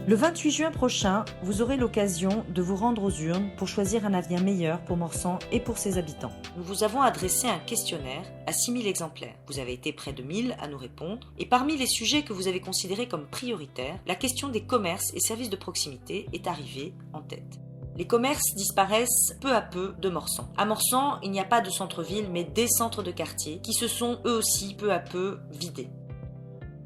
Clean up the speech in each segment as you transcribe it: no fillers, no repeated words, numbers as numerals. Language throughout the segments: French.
Le 28 juin prochain, vous aurez l'occasion de vous rendre aux urnes pour choisir un avenir meilleur pour Morsan et pour ses habitants. Nous vous avons adressé un questionnaire à 6000 exemplaires. Vous avez été près de 1000 à nous répondre. Et parmi les sujets que vous avez considérés comme prioritaires, la question des commerces et services de proximité est arrivée en tête. Les commerces disparaissent peu à peu de Morsan. À Morsan, il n'y a pas de centre-ville, mais des centres de quartier qui se sont eux aussi peu à peu vidés.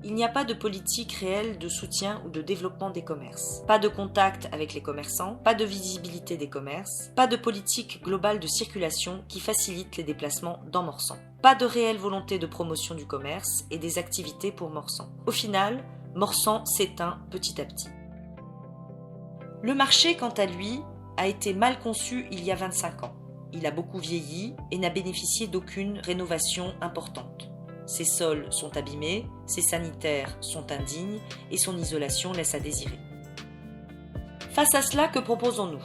Il n'y a pas de politique réelle de soutien ou de développement des commerces. Pas de contact avec les commerçants, pas de visibilité des commerces, pas de politique globale de circulation qui facilite les déplacements dans Morsan. Pas de réelle volonté de promotion du commerce et des activités pour Morsan. Au final, Morsan s'éteint petit à petit. Le marché, quant à lui, a été mal conçu il y a 25 ans. Il a beaucoup vieilli et n'a bénéficié d'aucune rénovation importante. Ses sols sont abîmés, ses sanitaires sont indignes et son isolation laisse à désirer. Face à cela, que proposons-nous ?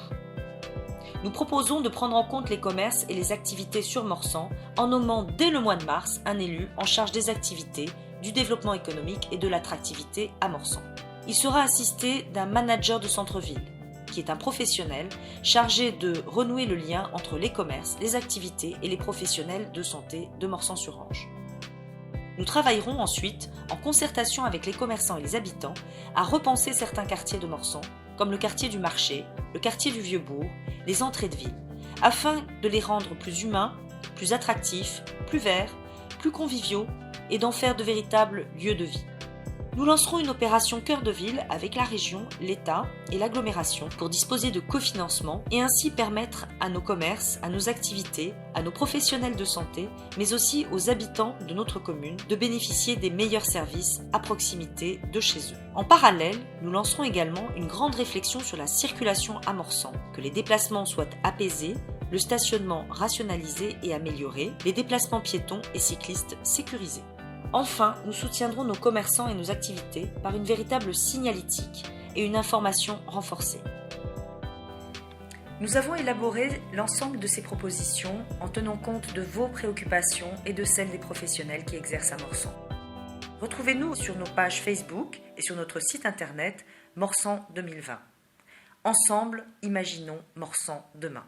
Nous proposons de prendre en compte les commerces et les activités sur Morsan en nommant dès le mois de mars un élu en charge des activités, du développement économique et de l'attractivité à Morsan. Il sera assisté d'un manager de centre-ville, qui est un professionnel chargé de renouer le lien entre les commerces, les activités et les professionnels de santé de Morsan-sur-Orge. Nous travaillerons ensuite, en concertation avec les commerçants et les habitants, à repenser certains quartiers de Morsan, comme le quartier du marché, le quartier du Vieux-Bourg, les entrées de ville, afin de les rendre plus humains, plus attractifs, plus verts, plus conviviaux et d'en faire de véritables lieux de vie. Nous lancerons une opération cœur de ville avec la région, l'État et l'agglomération pour disposer de cofinancement et ainsi permettre à nos commerces, à nos activités, à nos professionnels de santé, mais aussi aux habitants de notre commune de bénéficier des meilleurs services à proximité de chez eux. En parallèle, nous lancerons également une grande réflexion sur la circulation à Morsan, que les déplacements soient apaisés, le stationnement rationalisé et amélioré, les déplacements piétons et cyclistes sécurisés. Enfin, nous soutiendrons nos commerçants et nos activités par une véritable signalétique et une information renforcée. Nous avons élaboré l'ensemble de ces propositions en tenant compte de vos préoccupations et de celles des professionnels qui exercent à Morsan. Retrouvez-nous sur nos pages Facebook et sur notre site internet Morsan 2020. Ensemble, imaginons Morsan demain.